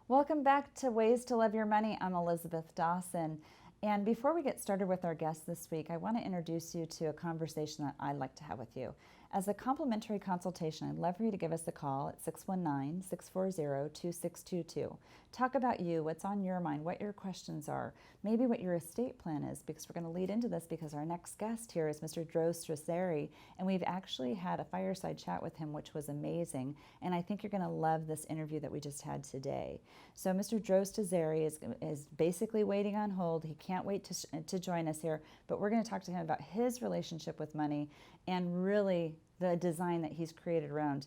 Welcome back to Ways to Love Your Money. I'm Elizabeth Dawson. And before we get started with our guest this week, I want to introduce you to a conversation that I'd like to have with you. As a complimentary consultation, I'd love for you to give us a call at 619-640-2622. Talk about you, what's on your mind, what your questions are, maybe what your estate plan is, because we're going to lead into this because our next guest here is Mr. Strazzeri, and we've actually had a fireside chat with him, which was amazing, and I think you're going to love this interview that we just had today. So Mr. Strazzeri is basically waiting on hold. He can't wait to join us here, but we're going to talk to him about his relationship with money and really the design that he's created around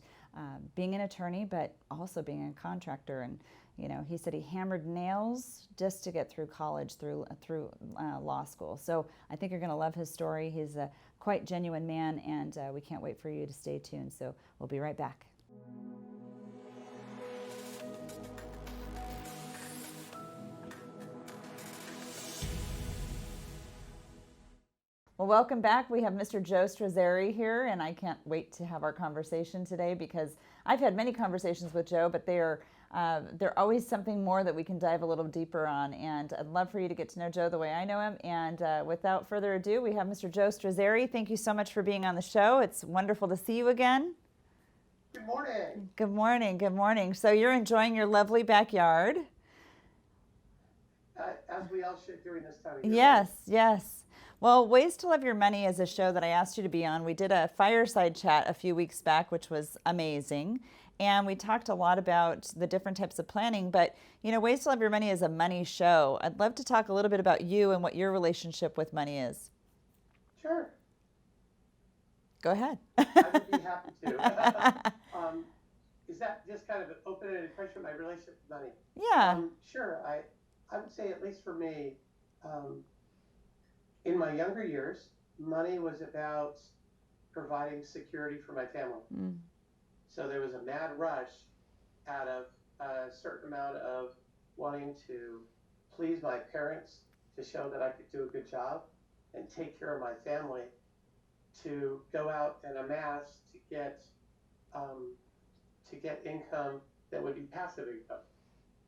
being an attorney, but also being a contractor. And he said he hammered nails just to get through college, through law school. So I think you're going to love his story. He's a quite genuine man, and we can't wait for you to stay tuned. So we'll be right back. Well, welcome back. We have Mr. Joe Strazzeri here, and I can't wait to have our conversation today because I've had many conversations with Joe, but they're always something more that we can dive a little deeper on. And I'd love for you to get to know Joe the way I know him. And without further ado, we have Mr. Joe Strazzeri. Thank you so much for being on the show. It's wonderful to see you again. Good morning. Good morning. Good morning. So you're enjoying your lovely backyard. As we all should during this time of year. Yes, yes. Well, Ways to Love Your Money is a show that I asked you to be on. We did a fireside chat a few weeks back, which was amazing. And we talked a lot about the different types of planning. But, Ways to Love Your Money is a money show. I'd love to talk a little bit about you and what your relationship with money is. Sure. Go ahead. I would be happy to. Is that just kind of an open-ended question, my relationship with money? Yeah. Sure. I would say, at least for me, in my younger years, money was about providing security for my family. Mm. So there was a mad rush out of a certain amount of wanting to please my parents, to show that I could do a good job and take care of my family, to go out and amass to get income that would be passive income.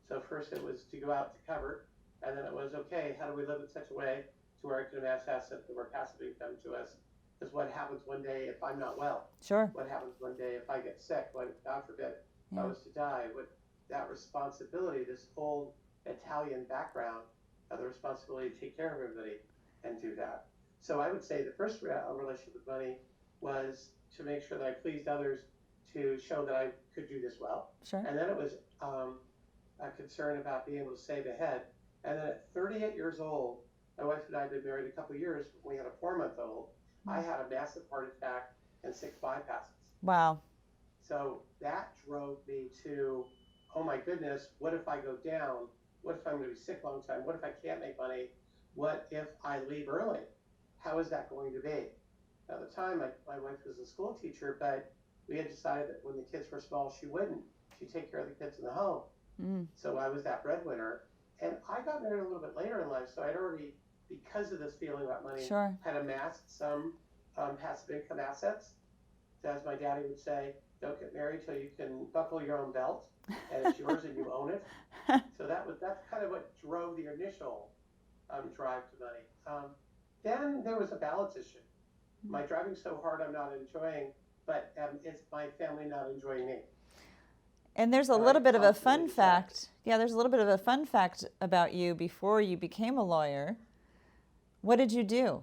So first it was to go out to cover, and then it was, okay, how do we live in such a way to where I can amass assets that were passive income to us? Because what happens one day if I'm not well? Sure. What happens one day if I get sick? What, God forbid, if I was to die? What that responsibility, this old Italian background of the responsibility to take care of everybody and do that. So I would say the first relationship with money was to make sure that I pleased others, to show that I could do this well. Sure. And then it was a concern about being able to save ahead. And then at 38 years old, my wife and I had been married a couple of years. We had a 4-month-old. I had a massive heart attack and 6 bypasses. Wow. So that drove me to, oh my goodness, what if I go down? What if I'm going to be sick a long time? What if I can't make money? What if I leave early? How is that going to be? At the time, my wife was a school teacher, but we had decided that when the kids were small, she wouldn't. She'd take care of the kids in the home. Mm. So I was that breadwinner. And I got married a little bit later in life, so I'd already, because of this feeling about money, Sure. had amassed some passive income assets. As my daddy would say, don't get married till you can buckle your own belt, and it's yours and you own it. So that's kind of what drove the initial drive to money. Then there was a balance issue. My driving so hard I'm not enjoying, but is my family not enjoying me? And there's a little bit of a fun fact. Yeah, there's a little bit of a fun fact about you before you became a lawyer. What did you do?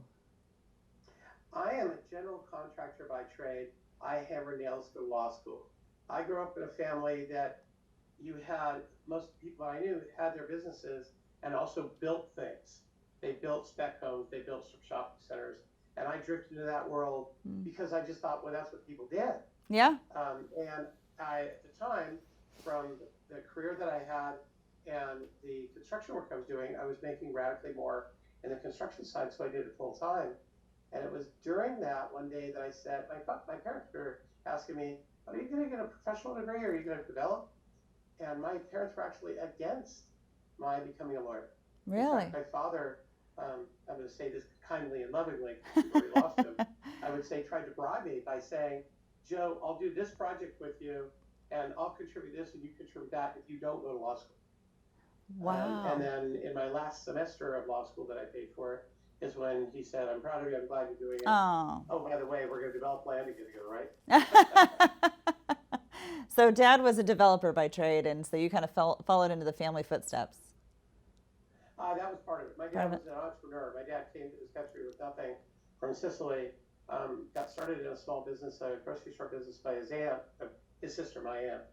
I am a general contractor by trade. I hammer nails for law school. I grew up in a family that most people I knew had their businesses and also built things. They built spec homes, they built shopping centers, and I drifted into that world because I just thought, well, that's what people did. Yeah. And I, at the time, from the career that I had and the construction work I was doing, I was making radically more in the construction side, so I did it full time. And it was during that one day that I said, my parents were asking me, are you going to get a professional degree or are you going to develop? And my parents were actually against my becoming a lawyer. Really? In fact, my father, I'm going to say this kindly and lovingly, before we lost him, I would say tried to bribe me by saying, Joe, I'll do this project with you and I'll contribute this and you contribute that if you don't go to law school. And Wow. then in my last semester of law school that I paid for is when he said, I'm proud of you, I'm glad you're doing it. Oh. Oh, by the way, we're going to develop land together, right? So dad was a developer by trade, and so you kind of followed into the family footsteps. That was part of it. My Part dad of it. was an entrepreneur. My dad came to this country with nothing from Sicily. Got started in a small business, a grocery store business by his aunt, his sister, my aunt.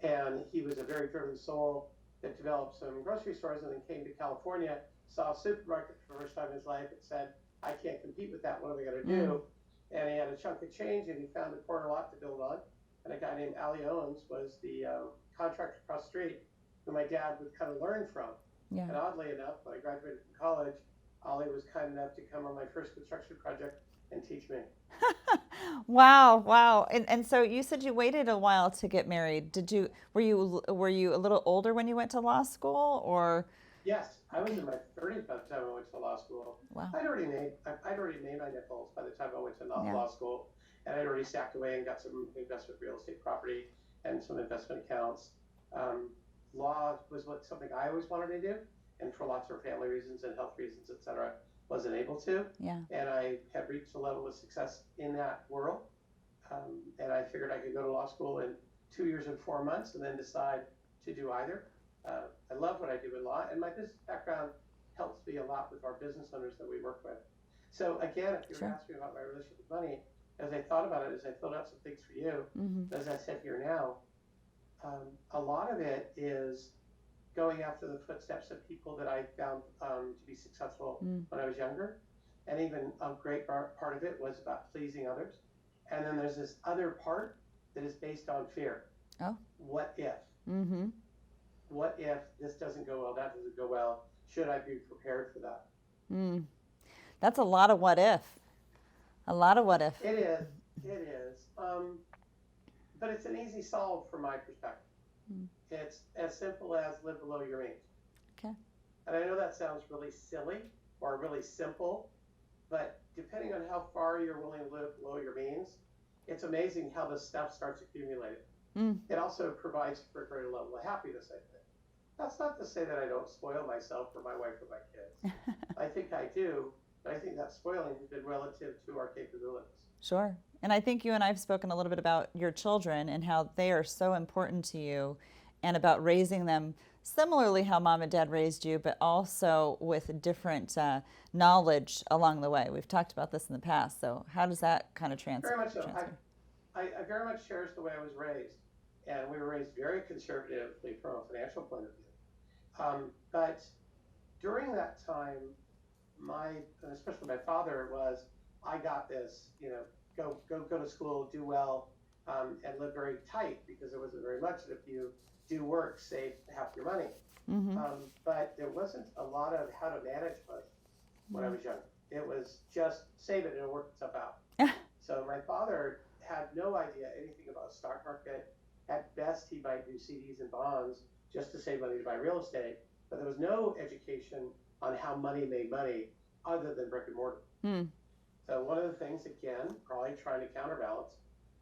And he was a very driven soul that developed some grocery stores and then came to California, saw a supermarket for the first time in his life and said, I can't compete with that. What am I going to Mm. do? And he had a chunk of change and he found a corner lot to build on. And a guy named Ali Owens was the contractor across the street who my dad would kind of learn from. Yeah. And oddly enough, when I graduated from college, Ali was kind enough to come on my first construction project and teach me. Wow, wow. And so you said you waited a while to get married. Did you were you a little older when you went to law school or Yes, I was okay. in my 30s by the time I went to law school. Wow. I'd already made my nickels by the time I went to Yeah. law school, and I'd already stacked away and got some investment real estate property and some investment accounts. Um, Law was something I always wanted to do, and for lots of family reasons and health reasons, etc., wasn't able to. Yeah. And I had reached a level of success in that world, and I figured I could go to law school in 2 years and 4 months, and then decide to do either. I love what I do in law, and my business background helps me a lot with our business owners that we work with. So again, if you were Sure. asking about my relationship with money, as I thought about it, as I filled out some things for you, Mm-hmm. as I sit here now, a lot of it is going after the footsteps of people that I found to be successful Mm. when I was younger. And even a great part of it was about pleasing others. And then there's this other part that is based on fear. Oh. What if? Mm-hmm. What if this doesn't go well, that doesn't go well? Should I be prepared for that? Mm. That's a lot of what if. A lot of what if. It is. It is. But it's an easy solve from my perspective. Mm. It's as simple as live below your means. Okay. And I know that sounds really silly or really simple, but depending on how far you're willing to live below your means, it's amazing how the stuff starts accumulating. Mm. It also provides for a greater level of happiness, I think. That's not to say that I don't spoil myself for my wife or my kids. I think I do, but I think that spoiling has been relative to our capabilities. Sure. And I think you and I have spoken a little bit about your children and how they are so important to you and about raising them similarly how mom and dad raised you, but also with different knowledge along the way. We've talked about this in the past. So how does that kind of Very much so. transfer? I very much cherish the way I was raised, and we were raised very conservatively from a financial point of view. But during that time, especially my father was, I got this, go to school, do well, and live very tight because there wasn't very much. If you do work, save half your money. Mm-hmm. But there wasn't a lot of how to manage money when I was young. It was just save it and it'll work itself out. So my father had no idea anything about the stock market. At best, he might do CDs and bonds just to save money to buy real estate, but there was no education on how money made money other than brick and mortar. Mm. So one of the things, again, probably trying to counterbalance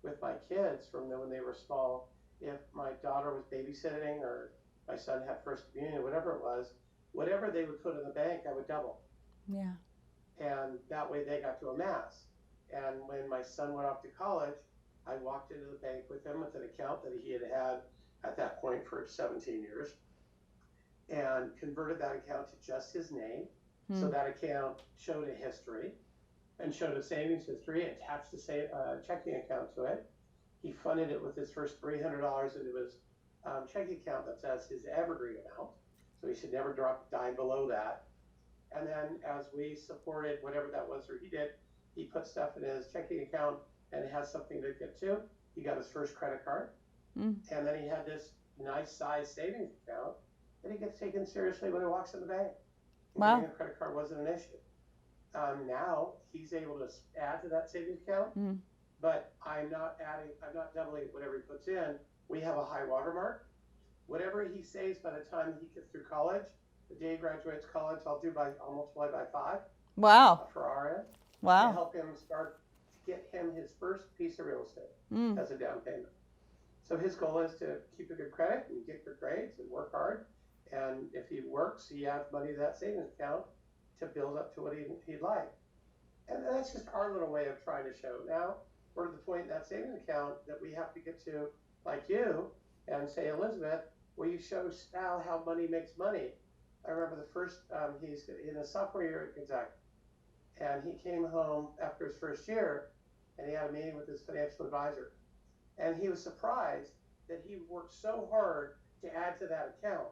with my kids from when they were small, if my daughter was babysitting or my son had first communion, whatever it was, whatever they would put in the bank, I would double. Yeah. And that way they got to amass. And when my son went off to college, I walked into the bank with him with an account that he had had at that point for 17 years and converted that account to just his name. Mm. So that account showed a history and showed a savings history, attached a checking account to it. He funded it with his first $300 into his checking account that says his evergreen amount. So he should never drop a dime below that. And then as we supported whatever that was, or he did, he put stuff in his checking account and it has something to get to. He got his first credit card. Mm. And then he had this nice size savings account that he gets taken seriously when he walks in the bank. And Wow. getting a credit card wasn't an issue. Now he's able to add to that savings account, but I'm not doubling whatever he puts in. We have a high watermark. Whatever he saves by the time he gets through college, the day he graduates college, I'll multiply by 5. Wow. For our end. Wow. To help him start to get him his first piece of real estate as a down payment. So his goal is to keep a good credit and get good grades and work hard and And if he works, he adds money to that savings account to build up to what he'd like. And that's just our little way of trying to show. Now we're at the point in that savings account that we have to get to, like you, and say, Elizabeth, will you show Sal how money makes money? I remember the first, he's in his sophomore year at Kentucky, and he came home after his first year, and he had a meeting with his financial advisor. And he was surprised that he worked so hard to add to that account,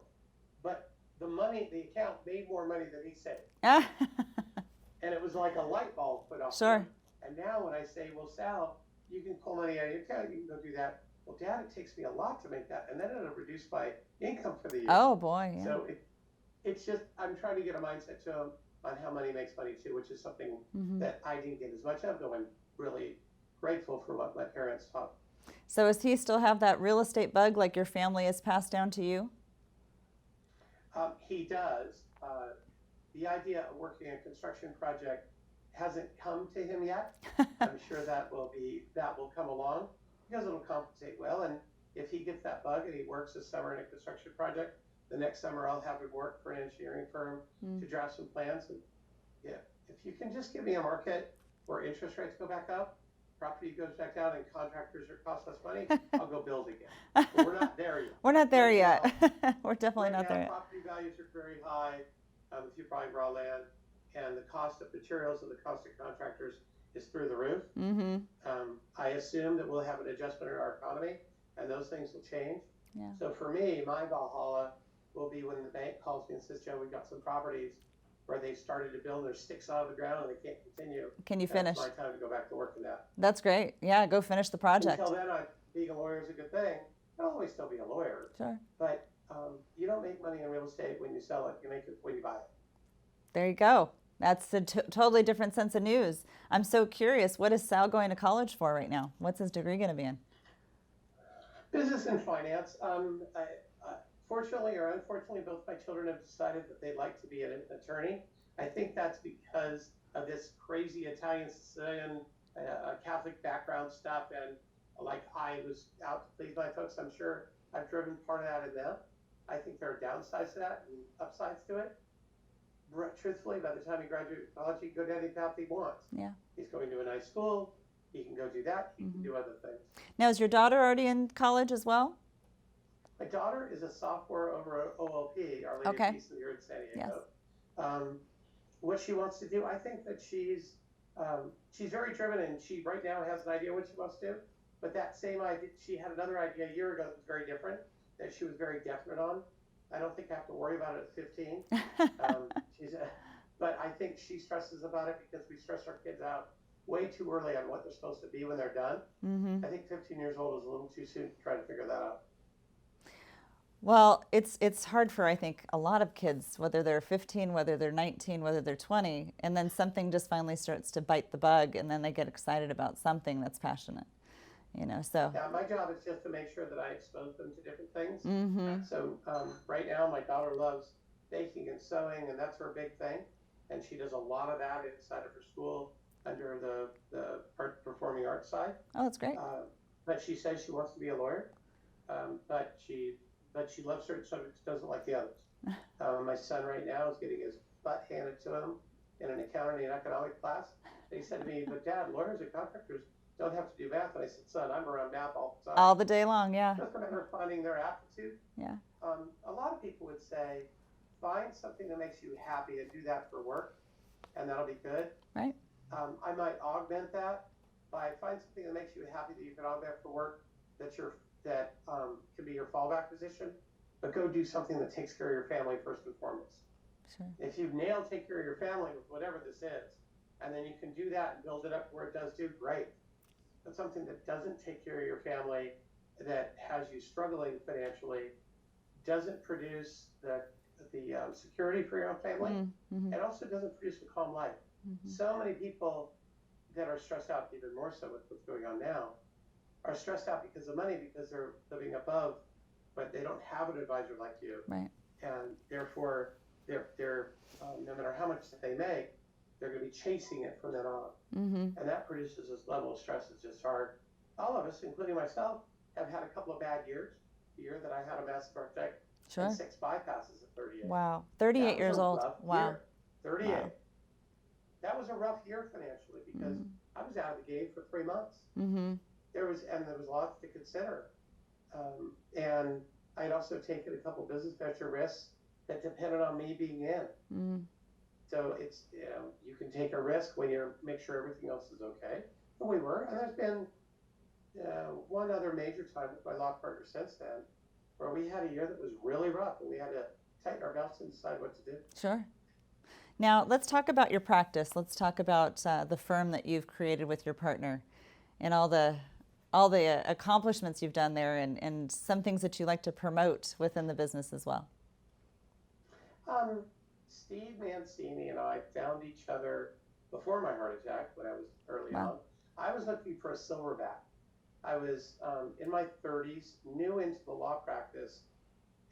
but the account made more money than he saved. And it was like a light bulb put off. Sure. And now when I say, well, Sal, you can pull money out of your account, you can go do that. Well, Dad, it takes me a lot to make that. And then it'll reduce my income for the year. Oh, boy. Yeah. So it's just, I'm trying to get a mindset to him on how money makes money too, which is something that I didn't get as much of, though I'm really grateful for what my parents taught. So does he still have that real estate bug like your family has passed down to you? He does. The idea of working a construction project hasn't come to him yet. I'm sure that will come along because it'll compensate well. And if he gets that bug and he works this summer in a construction project, the next summer I'll have him work for an engineering firm to draft some plans. And yeah, if you can just give me a market where interest rates go back up, property goes back down, and contractors are cost less money, I'll go build again. But we're not there yet. We're not there yet. We're definitely not there yet. Property values are very high if you're buying raw land, and the cost of materials and the cost of contractors is through the roof. I assume that we'll have an adjustment in our economy, and those things will change. Yeah. So for me, my Valhalla will be when the bank calls me and says, Joe, we've got some properties where they started to build, their sticks out of the ground and they can't continue. Can you finish? It's my time to go back to work in that. That's great. Yeah, go finish the project. Until then, being a lawyer is a good thing. I'll always still be a lawyer. Sure. But you don't make money in real estate when you sell it. You make it when you buy it. There you go. That's a totally different sense of news. I'm so curious. What is Sal going to college for right now? What's his degree going to be in? Business and finance. Fortunately or unfortunately, both my children have decided that they'd like to be an attorney. I think that's because of this crazy Italian Sicilian Catholic background stuff, and like I was out to please my folks. I'm sure I've driven part of that in them. I think there are downsides to that and upsides to it. Truthfully, by the time he graduates college, he can go down any path he wants. Yeah. He's going to a nice school. He can go do that. He can do other things. Now, is your daughter already in college as well? My daughter is a sophomore over at OLP, Our Lady of Peace here in San Diego. Yes. What she wants to do, I think that she's very driven, and she right now has an idea what she wants to do. But that same idea, she had another idea a year ago that was very different, that she was very definite on. I don't think I have to worry about it at 15. But I think she stresses about it because we stress our kids out way too early on what they're supposed to be when they're done. I think 15 years old is a little too soon to try to figure that out. Well, it's hard for, I think, a lot of kids, whether they're 15, whether they're 19, whether they're 20, and then something just finally starts to bite the bug, and then they get excited about something that's passionate, so. Yeah, my job is just to make sure that I expose them to different things. So right now, my daughter loves baking and sewing, and that's her big thing, and she does a lot of that inside of her school under the performing arts side. Oh, that's great. But she says she wants to be a lawyer, but she loves certain subjects, doesn't like the others. My son right now is getting his butt handed to him in an accounting and economic class. And he said to me, but Dad, lawyers and contractors don't have to do math. And I said, son, I'm around math all the time. All the day long, yeah. Just a matter of finding their aptitude. Yeah. A lot of people would say, find something that makes you happy and do that for work, and that'll be good. Right. I might augment that by find something that makes you happy that you can augment for work, that can be your fallback position, but go do something that takes care of your family first and foremost. Sure. If you've nailed take care of your family with whatever this is, and then you can do that and build it up where it does do, great. But something that doesn't take care of your family, that has you struggling financially, doesn't produce the security for your own family, and also doesn't produce a calm life. So many people that are stressed out, even more so with what's going on now, are stressed out because of money, because they're living above, but they don't have an advisor like you. Right. And therefore, they're no matter how much that they make, they're going to be chasing it from then on. And that produces this level of stress that's just hard. All of us, including myself, have had a couple of bad years. The year that I had a massive heart attack, and Sure. 6 bypasses at 38. Wow. That 38 was a years old. rough Wow. year. 38. Wow. That was a rough year financially because Mm. I was out of the game for 3 months. Mm-hmm. There was lots to consider, and I'd also taken a couple business venture risks that depended on me being in. Mm. So it's, you can take a risk when you make sure everything else is okay. And we were. And there's been one other major time with my law partner since then where we had a year that was really rough and we had to tighten our belts and decide what to do. Sure. Now, let's talk about your practice. Let's talk about the firm that you've created with your partner and all the accomplishments you've done there and some things that you like to promote within the business as well. Steve Mancini and I found each other before my heart attack when I was early Wow. on. I was looking for a silverback. I was in my 30s, new into the law practice,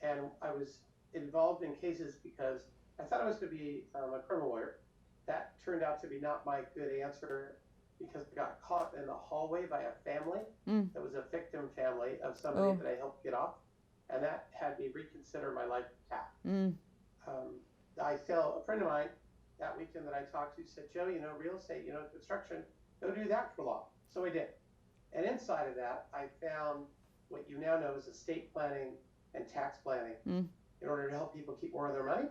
and I was involved in cases because I thought I was going to be a criminal lawyer. That turned out to be not my good answer because I got caught in the hallway by a family Mm. that was a victim family of somebody Oh. that I helped get off, and that had me reconsider my life path. Mm. A friend of mine that weekend that I talked to said, Joe, real estate, construction, go do that for law. So I did. And inside of that, I found what you now know as estate planning and tax planning in order to help people keep more of their money.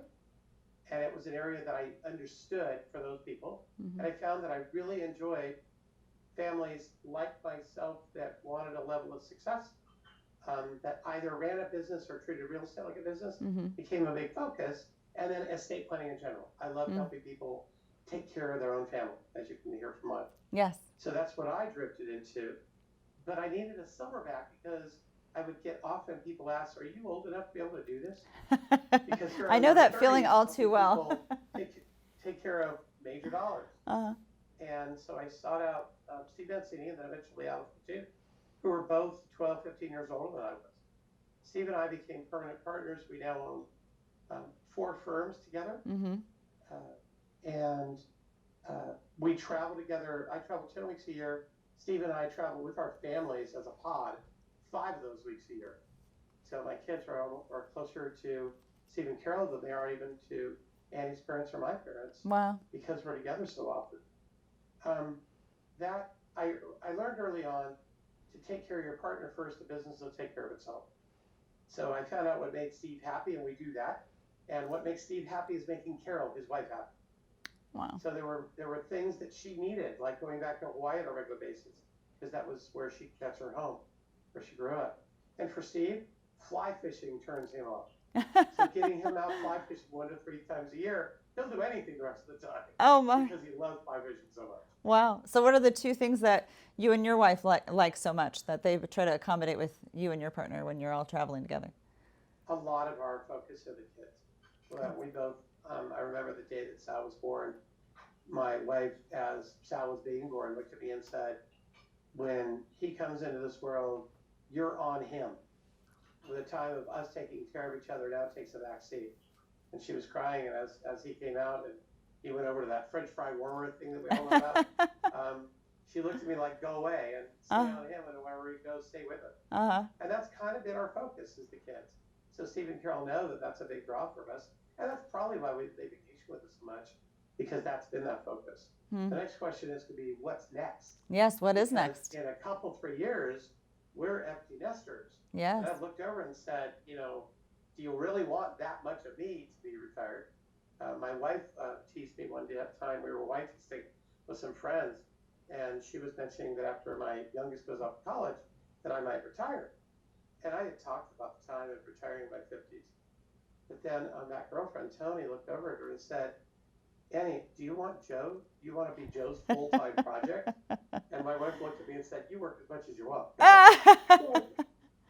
And it was an area that I understood for those people. And I found that I really enjoyed families like myself that wanted a level of success, that either ran a business or treated real estate like a business, became a big focus. And then estate planning in general. I love helping people take care of their own family, as you can hear from mine. Yes. So that's what I drifted into. But I needed a silverback because I would get often people ask, are you old enough to be able to do this? Because I know that feeling all too well. take care of major dollars. Uh-huh. And so I sought out Steve Mancini and then eventually Alex too, who were both 12, 15 years older than I was. Steve and I became permanent partners. We now own 4 firms together. And we travel together. I travel 10 weeks a year. Steve and I travel with our families as a pod 5 of those weeks a year. So my kids are closer to Steve and Carol than they are even to Annie's parents or my parents. Wow. Because we're together so often. That I learned early on to take care of your partner first. The business will take care of itself. So I found out what made Steve happy, and we do that. And what makes Steve happy is making Carol, his wife, happy. Wow. So there were things that she needed, like going back to Hawaii on a regular basis, because that was where that's her home, where she grew up. And for Steve, fly fishing turns him on. So getting him out fly fishing 1 to 3 times a year, he'll do anything the rest of the time. Oh my! Because he loves fly fishing so much. Wow. So what are the 2 things that you and your wife like so much that they try to accommodate with you and your partner when you're all traveling together? A lot of our focus are the kids. Well, we both. I remember the day that Sal was born. My wife, as Sal was being born, looked at me and said, when he comes into this world, you're on him. The time of us taking care of each other now takes a back seat. And she was crying, and as he came out and he went over to that French fry warmer thing that we all know about, she looked at me like, go away, and stay on him, and wherever he goes, stay with him. And that's kind of been our focus, is the kids. So Steve and Carol know that that's a big draw for us. And that's probably why they vacation with us so much, because that's been that focus. The next question is going to be, what's next? Yes, what is next? In a couple, 3 years, we're empty nesters. Yes. And I've looked over and said, do you really want that much of me to be retired? My wife teased me one day at a time we were wine tasting with some friends, and she was mentioning that after my youngest goes off to college, that I might retire. And I had talked about the time of retiring in my 50s. But then that girlfriend, Tony, looked over at her and said, Annie, do you want Joe? Do you want to be Joe's full-time project? And my wife looked at me and said, you work as much as you want.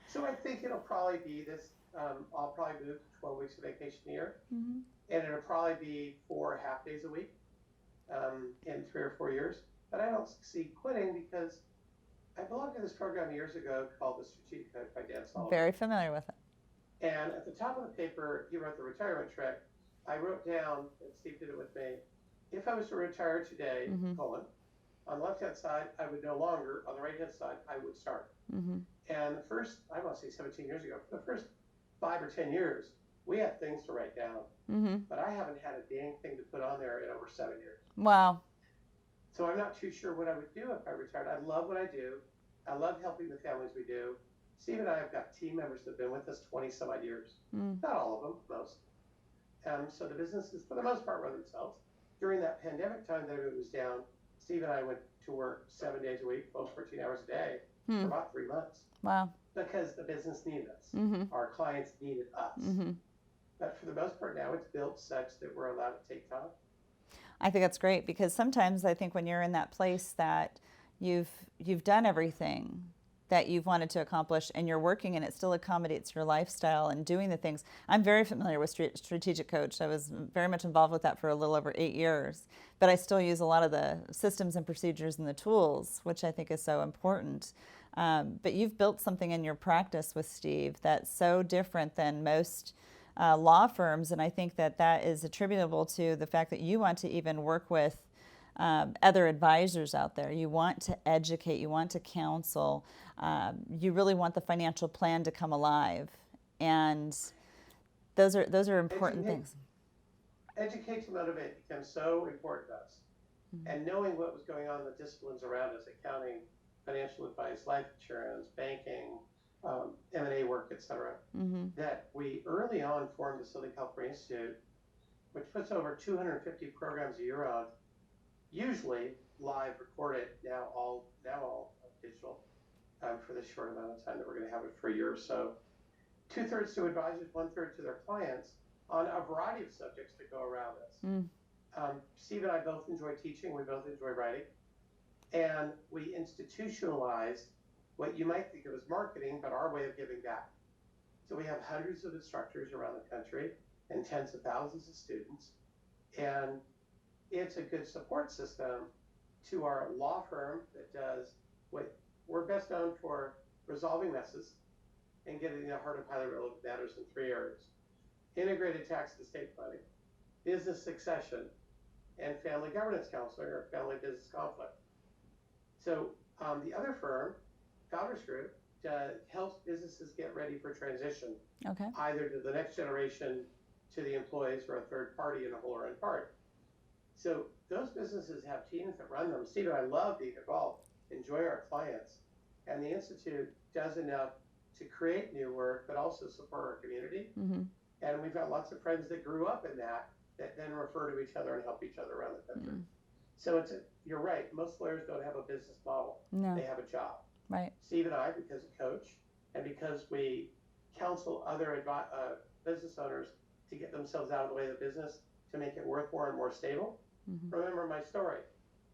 So I think it'll probably be this, I'll probably move to 12 weeks of vacation a year. And it'll probably be 4 half days a week in 3 or 4 years. But I don't see quitting because I belonged to this program years ago called the Strategic Coach by Dan Sullivan. Very familiar with it. And at the top of the paper, he wrote the retirement trick. I wrote down, and Steve did it with me, if I was to retire today, on the left-hand side, I would no longer, on the right-hand side, I would start. And the first, I want to say 17 years ago, for the first 5 or 10 years, we have things to write down, Mm-hmm. but I haven't had a dang thing to put on there in over 7 years. Wow. So I'm not too sure what I would do if I retired. I love what I do. I love helping the families we do. Steve and I have got team members that have been with us 20 some odd years. Not all of them, most. So the businesses, for the most part, run themselves. During that pandemic time that it was down, Steve and I went to work 7 days a week, 12, 14 hours a day for about 3 months. Wow. Because the business needed us. Mm-hmm. Our clients needed us. Mm-hmm. But for the most part now, it's built such that we're allowed to take time. I think that's great, because sometimes I think when you're in that place that you've done everything that you've wanted to accomplish and you're working and it still accommodates your lifestyle and doing the things. I'm very familiar with strategic coach. I was very much involved with that for a little over 8 years, but I still use a lot of the systems and procedures and the tools, which I think is so important. But you've built something in your practice with Steve that's so different than most law firms, and I think that that is attributable to the fact that you want to even work with other advisors out there. You want to educate, you want to counsel, you really want the financial plan to come alive, and those are important things. Educate to motivate becomes so important to us. And knowing what was going on in the disciplines around us, accounting, financial advice, life insurance, banking, M&A work, etc., that we early on formed the Silicon Health Institute, which puts over 250 programs a year on, usually live, recorded, now all digital, for this short amount of time that we're going to have it for a year or so. 2/3 to advisors, 1/3 to their clients on a variety of subjects that go around us. Steve and I both enjoy teaching. We both enjoy writing. And we institutionalized what you might think of as marketing, but our way of giving back. So we have hundreds of instructors around the country and tens of thousands of students. And it's a good support system to our law firm that does what we're best known for: resolving messes and getting the heart of highly relevant matters in 3 areas: integrated tax and estate planning, business succession, and family governance counseling, or family business conflict. So the other firm, Founders Group, helps businesses get ready for transition, either to the next generation, to the employees, or a third party in a whole or in part. So those businesses have teams that run them. Steve and I love being involved, enjoy our clients, and the Institute does enough to create new work, but also support our community. And we've got lots of friends that grew up in that then refer to each other and help each other around the country. So you're right, most lawyers don't have a business model. No. They have a job. Right. Steve and I, because of Coach, and because we counsel other business owners to get themselves out of the way of the business, to make it worth more and more stable. Remember my story.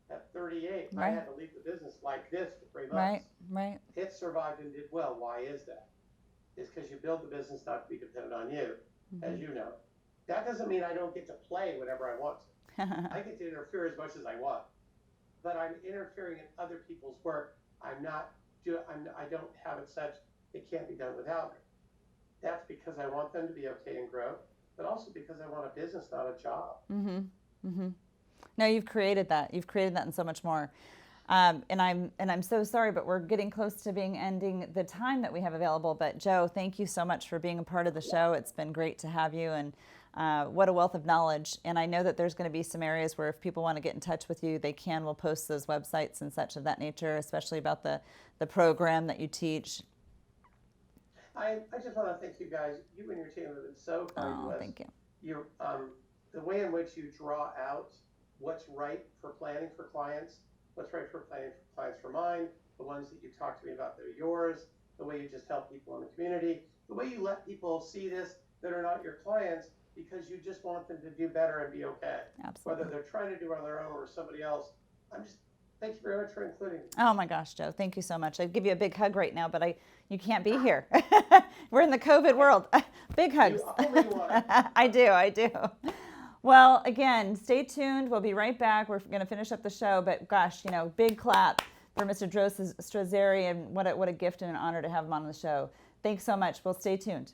At 38, I had to leave the business like this for 3 months. Right. It survived and did well. Why is that? It's because you build the business not to be dependent on you, as you know. That doesn't mean I don't get to play whenever I want to. I get to interfere as much as I want, but I'm interfering in other people's work. I don't have it such it can't be done without me. That's because I want them to be okay and grow, but also because I want a business, not a job. No, you've created that. You've created that and so much more. And I'm so sorry, but we're getting close to ending the time that we have available. But Joe, thank you so much for being a part of the show. It's been great to have you, and what a wealth of knowledge. And I know that there's going to be some areas where if people want to get in touch with you, they can. We'll post those websites and such of that nature, especially about the program that you teach. I just want to thank you guys. You and your team have been so kind to us. Thank you. The way in which you draw out what's right for planning for clients, what's right for planning for clients for mine, the ones that you talk to me about that are yours, the way you just help people in the community, the way you let people see this that are not your clients because you just want them to do better and be okay. Absolutely. Whether they're trying to do it on their own or somebody else. Thank you very much for including me. Oh my gosh, Joe, thank you so much. I'd give you a big hug right now, but you can't be here. We're in the COVID world. Big hugs. You only want. I do. Well, again, stay tuned. We'll be right back. We're going to finish up the show, but gosh, big clap for Mr. Joe Strazzeri, and what a gift and an honor to have him on the show. Thanks so much. We'll stay tuned.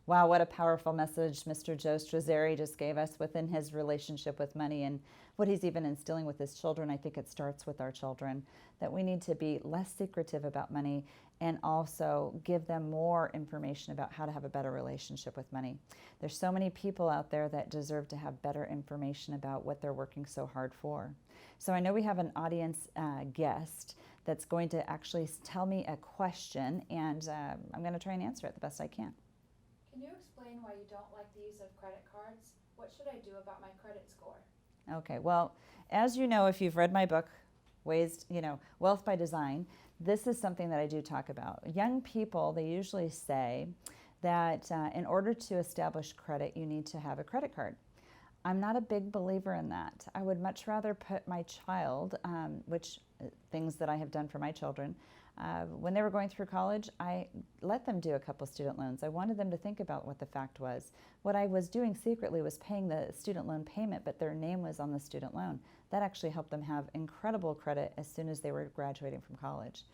Wow, what a powerful message Mr. Joe Strazzeri just gave us within his relationship with money and what he's even instilling with his children. I think it starts with our children, that we need to be less secretive about money and also give them more information about how to have a better relationship with money. There's so many people out there that deserve to have better information about what they're working so hard for. So I know we have an audience guest that's going to actually tell me a question, and I'm going to try and answer it the best I can. Can you explain why you don't like the use of credit cards? What should I do about my credit score? Okay, well, as you know, if you've read my book, Wealth by Design, this is something that I do talk about. Young people, they usually say that in order to establish credit, you need to have a credit card. I'm not a big believer in that. I would much rather put my child, things that I have done for my children, when they were going through college, I let them do a couple student loans. I wanted them to think about what the fact was. What I was doing secretly was paying the student loan payment, but their name was on the student loan. That actually helped them have incredible credit as soon as they were graduating from college.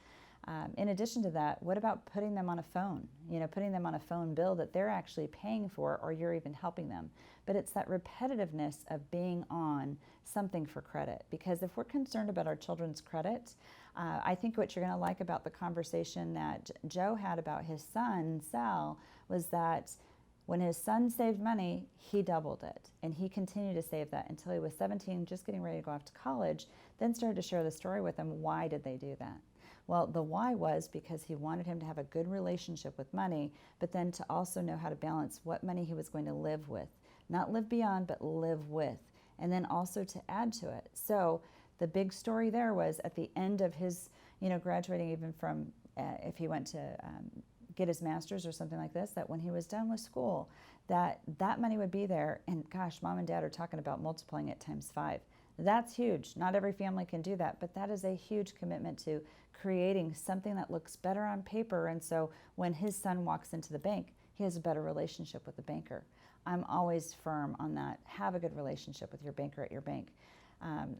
In addition to that, what about putting them on a phone? Putting them on a phone bill that they're actually paying for, or you're even helping them. But it's that repetitiveness of being on something for credit. Because if we're concerned about our children's credit, I think what you're going to like about the conversation that Joe had about his son, Sal, was that when his son saved money, he doubled it. And he continued to save that until he was 17, just getting ready to go off to college, then started to share the story with him. Why did they do that? Well, the why was because he wanted him to have a good relationship with money, but then to also know how to balance what money he was going to live with. Not live beyond, but live with. And then also to add to it. So the big story there was at the end of his, graduating even from, if he went to get his master's or something like this, that when he was done with school, that money would be there. And gosh, mom and dad are talking about multiplying it times 5. That's huge. Not every family can do that, but that is a huge commitment to creating something that looks better on paper. And so when his son walks into the bank, he has a better relationship with the banker. I'm always firm on that. Have a good relationship with your banker at your bank.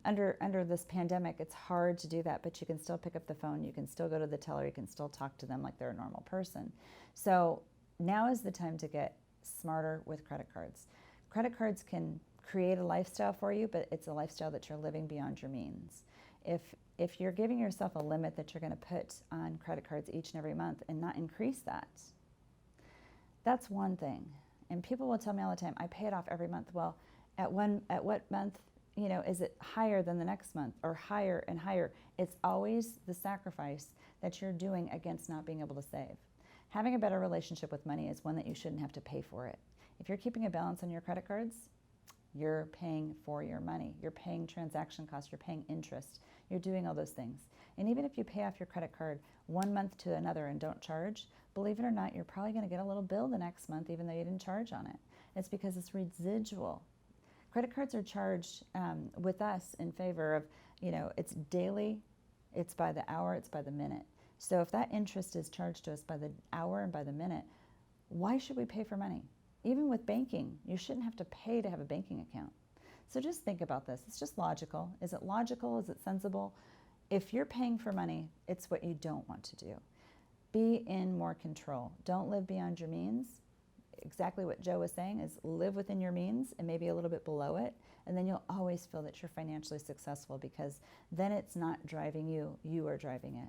Under this pandemic, it's hard to do that, but you can still pick up the phone. You can still go to the teller. You can still talk to them like they're a normal person. So now is the time to get smarter with credit cards. Credit cards can create a lifestyle for you, but it's a lifestyle that you're living beyond your means. If you're giving yourself a limit that you're going to put on credit cards each and every month and not increase that, that's one thing. And people will tell me all the time, I pay it off every month. Well, at what month, is it higher than the next month or higher and higher? It's always the sacrifice that you're doing against not being able to save. Having a better relationship with money is one that you shouldn't have to pay for it. If you're keeping a balance on your credit cards, you're paying for your money. You're paying transaction costs. You're paying interest. You're doing all those things. And even if you pay off your credit card one month to another and don't charge, believe it or not, you're probably going to get a little bill the next month even though you didn't charge on it. It's because it's residual. Credit cards are charged with us in favor of, it's daily, it's by the hour, it's by the minute. So if that interest is charged to us by the hour and by the minute, why should we pay for money? Even with banking, you shouldn't have to pay to have a banking account. So just think about this. It's just logical. Is it logical? Is it sensible? If you're paying for money, it's what you don't want to do. Be in more control. Don't live beyond your means. Exactly what Joe was saying is live within your means and maybe a little bit below it, and then you'll always feel that you're financially successful because then it's not driving you, you are driving it.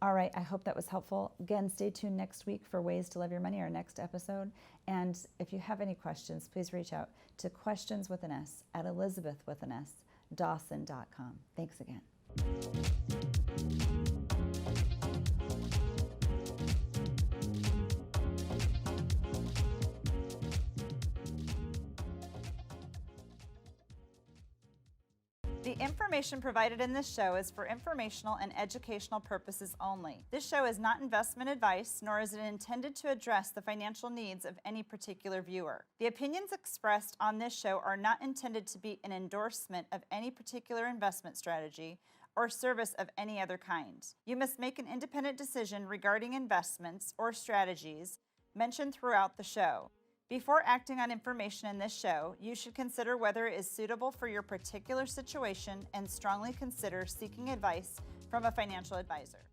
All right, I hope that was helpful. Again, stay tuned next week for Ways to Love Your Money, our next episode. And if you have any questions, please reach out to questions@elizabethwithansdawson.com. Thanks again. The information provided in this show is for informational and educational purposes only. This show is not investment advice, nor is it intended to address the financial needs of any particular viewer. The opinions expressed on this show are not intended to be an endorsement of any particular investment strategy or service of any other kind. You must make an independent decision regarding investments or strategies mentioned throughout the show. Before acting on information in this show, you should consider whether it is suitable for your particular situation and strongly consider seeking advice from a financial advisor.